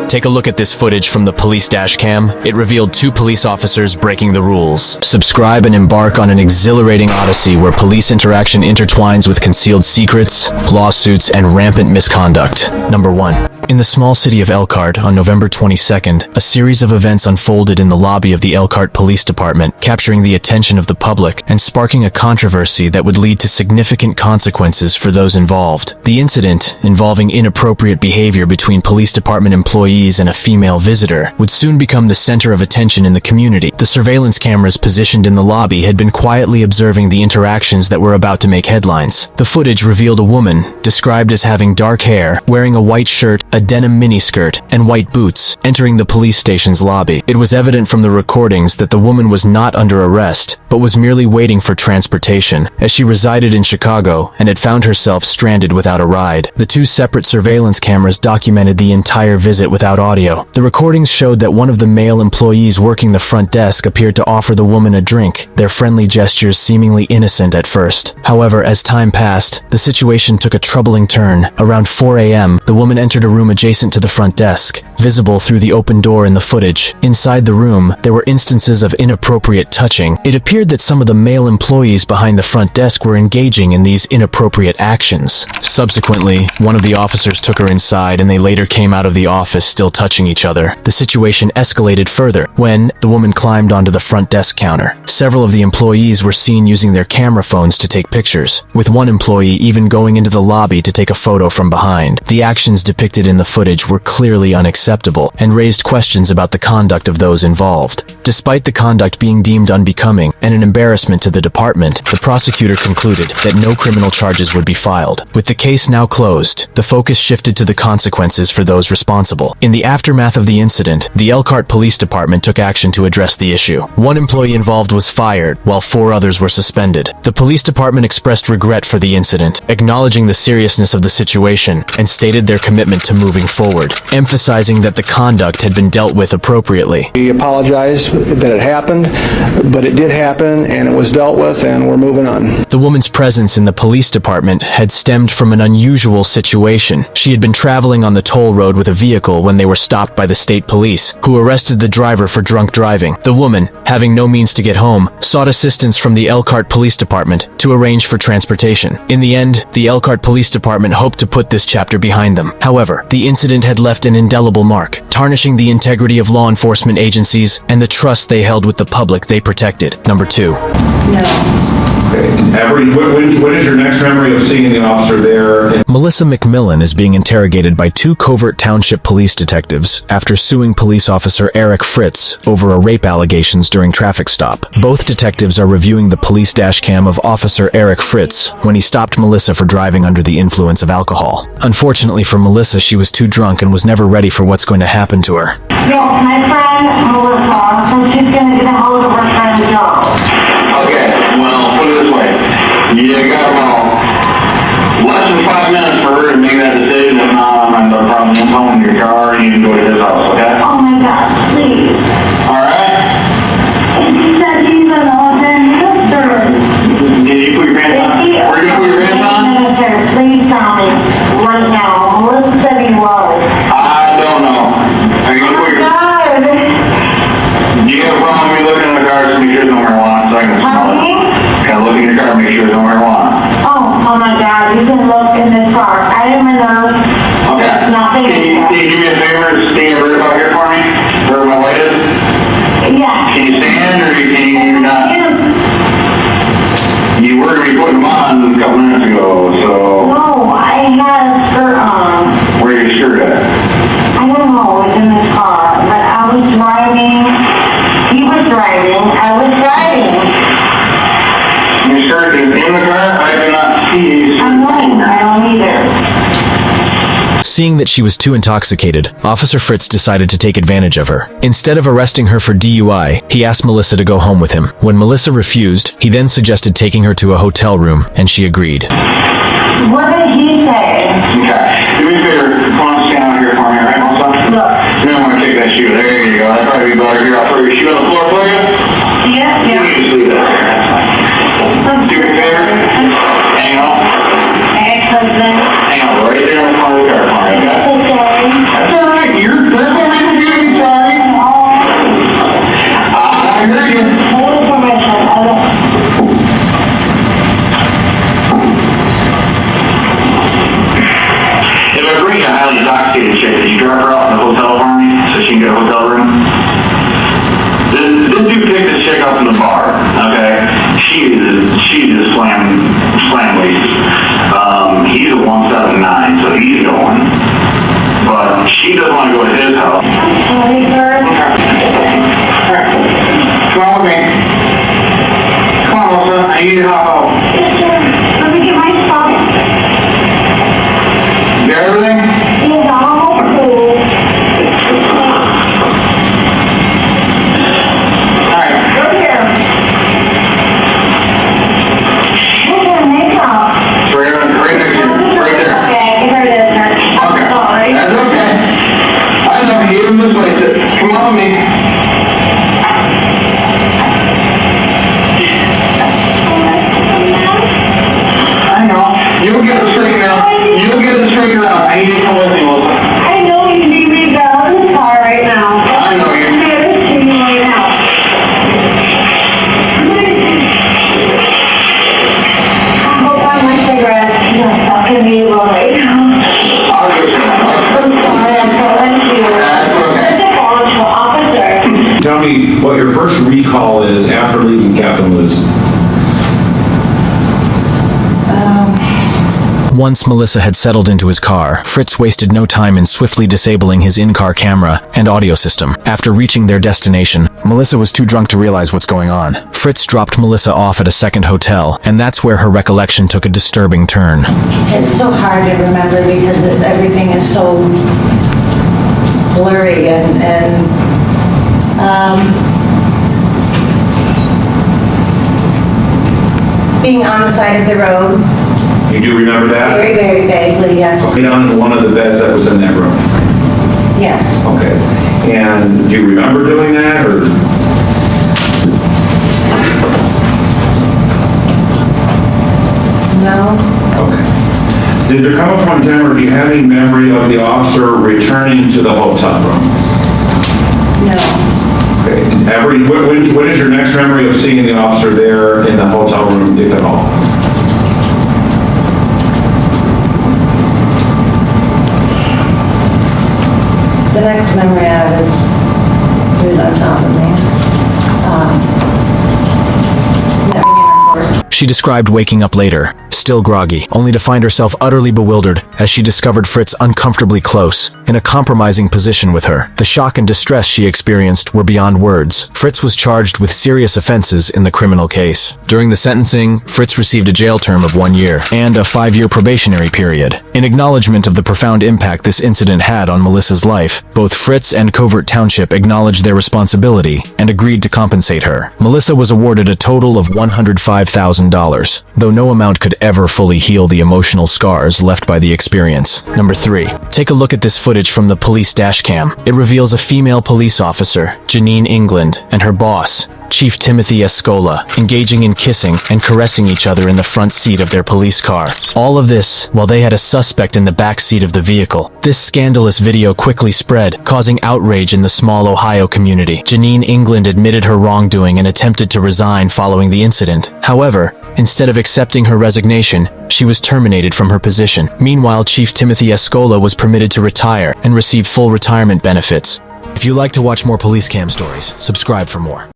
Take a look at this footage from the police dash cam. It revealed 2 police officers breaking the rules. Subscribe and embark on an exhilarating odyssey where police interaction intertwines with concealed secrets, lawsuits, and rampant misconduct. Number 1. In the small city of Elkhart, on November 22nd, a series of events unfolded in the lobby of the Elkhart Police Department, capturing the attention of the public and sparking a controversy that would lead to significant consequences for those involved. The incident, involving inappropriate behavior between police department employees and a female visitor, would soon become the center of attention in the community. The surveillance cameras positioned in the lobby had been quietly observing the interactions that were about to make headlines. The footage revealed a woman, described as having dark hair, wearing a white shirt, a denim miniskirt, and white boots, entering the police station's lobby. It was evident from the recordings that the woman was not under arrest, but was merely waiting for transportation, as she resided in Chicago and had found herself stranded without a ride. The 2 separate surveillance cameras documented the entire visit without audio. The recordings showed that one of the male employees working the front desk appeared to offer the woman a drink, their friendly gestures seemingly innocent at first. However, as time passed, the situation took a troubling turn. Around 4 a.m., the woman entered a room adjacent to the front desk, visible through the open door in the footage. Inside the room, there were instances of inappropriate touching. It appeared that some of the male employees behind the front desk were engaging in these inappropriate actions. Subsequently, one of the officers took her inside and they later came out of the office still touching each other. The situation escalated further when the woman climbed onto the front desk counter. Several of the employees were seen using their camera phones to take pictures, with one employee even going into the lobby to take a photo from behind. The actions depicted in the footage were clearly unacceptable and raised questions about the conduct of those involved. Despite the conduct being deemed unbecoming and an embarrassment to the department, the prosecutor concluded that no criminal charges would be filed. With the case now closed, the focus shifted to the consequences for those responsible. In the aftermath of the incident, the Elkhart Police Department took action to address the issue. 1 employee involved was fired, while 4 others were suspended. The police department expressed regret for the incident, acknowledging the seriousness of the situation, and stated their commitment to moving forward, emphasizing that the conduct had been dealt with appropriately. We apologize that it happened, but it did happen and it was dealt with and we're moving on. The woman's presence in the police department had stemmed from an unusual situation. She had been traveling on the toll road with a vehicle when they were stopped by the state police, who arrested the driver for drunk driving. The woman, having no means to get home, sought assistance from the Elkhart Police Department to arrange for transportation. In the end, the Elkhart Police Department hoped to put this chapter behind them. However, the incident had left an indelible mark, tarnishing the integrity of law enforcement agencies and the trust they held with the public they protected. Number 2. No. What is your next memory of seeing the officer there? Melissa McMillan is being interrogated by 2 Covert Township police detectives after suing police officer Eric Fritz over a rape allegations during traffic stop. Both detectives are reviewing the police dash cam of Officer Eric Fritz when he stopped Melissa for driving under the influence of alcohol. Unfortunately for Melissa, she was too drunk and was never ready for what's going to happen to her. Yes, my friend Melissa, so she's going to get a hold of her friend Joe. Okay, well, put it this way. You got less than 5 minutes for her to make that decision. If not, I'm going to probably phone your car and you can go to his house, okay? Oh my God, please. All right? She said she's an orphan sister. Did you put your pants on? Where did you put your pants on? Please tell me right now. Melissa said he was. I don't know. Are you going to put your... God. Do you have a problem with me looking in the car to make sure there's no marijuana so I can smell it? Can I look in your car and make sure there's no marijuana? Oh my God, you can look in this car. I am a nurse. Okay. There's nothing Can you in there. do me a favor and stand right out here for me? Where my light is? Yeah. Can you stand or can you not? You were going to be putting them on a couple minutes ago, so... No, I had a skirt on. Where your shirt at? I don't know, it was in this car, but I was driving. He was driving. I was driving. Your shirt is in the car? I do not see. I'm lying. I don't either. Seeing that she was too intoxicated, Officer Fritz decided to take advantage of her. Instead of arresting her for DUI, he asked Melissa to go home with him. When Melissa refused, he then suggested taking her to a hotel room, and she agreed. What did he say? Okay. Do me a favor. Come on, stand out here for me, alright, Melissa? Look. You don't want to take that shoe. There you go. That'd probably be better here. I'll throw your shoe on the floor for you. Yeah. You can just leave that there. That's fine. Do me a favor. Hang on. Ex-husband. Hang on right there in the front of the car for me, okay? Okay. That's alright. You're to his house. Sorry, sir. Come on with me. Come on, Melissa, I need you to hop out. Yes, sir. Let me get my stuff. You got everything? It's all cool. Alright. Go here. Where's your makeup? It's right next to you, right there. Okay, here it is, sir. Okay. Sorry. That's okay. I know, he even misplaced it. Come on with me. I know. You'll get it straightened out. You'll get it straightened out. I need you to come with me, Melissa. I know you need me to get out of the car right now. I know you. I'm here to see you right now. I hope on my cigarette. You're talking to me right now. I'll get you. I'm sorry, I'm calling you. That's okay. It's a volunteer officer. Tell me what your first recall is after leaving Captain Liz. Once Melissa had settled into his car, Fritz wasted no time in swiftly disabling his in-car camera and audio system. After reaching their destination, Melissa was too drunk to realize what's going on. Fritz dropped Melissa off at a second hotel, and that's where her recollection took a disturbing turn. It's so hard to remember because everything is so blurry and being on the side of the road, You do remember that? very, very vaguely, yes. Down in one of the beds that was in that room. Yes. Okay. And do you remember doing that, or? No. Okay. Did there come a point in time, or do you have any memory of the officer returning to the hotel room? No. Okay. When is your next memory of seeing the officer there in the hotel room, if at all? The next memory I have is he was on top of me. Never in our course. She described waking up later, still groggy, only to find herself utterly bewildered as she discovered Fritz uncomfortably close, in a compromising position with her. The shock and distress she experienced were beyond words. Fritz was charged with serious offenses in the criminal case. During the sentencing, Fritz received a jail term of 1 year and a 5-year probationary period. In acknowledgement of the profound impact this incident had on Melissa's life, both Fritz and Covert Township acknowledged their responsibility and agreed to compensate her. Melissa was awarded a total of $105,000, though no amount could ever fully heal the emotional scars left by the experience. Number 3. Take a look at this footage from the police dashcam. It reveals a female police officer, Janine England, and her boss, Chief Timothy Escola, engaging in kissing and caressing each other in the front seat of their police car. All of this while they had a suspect in the back seat of the vehicle. This scandalous video quickly spread, causing outrage in the small Ohio community. Janine England admitted her wrongdoing and attempted to resign following the incident. However, instead of accepting her resignation, she was terminated from her position. Meanwhile, Chief Timothy Escola was permitted to retire and receive full retirement benefits. If you like to watch more police cam stories, subscribe for more.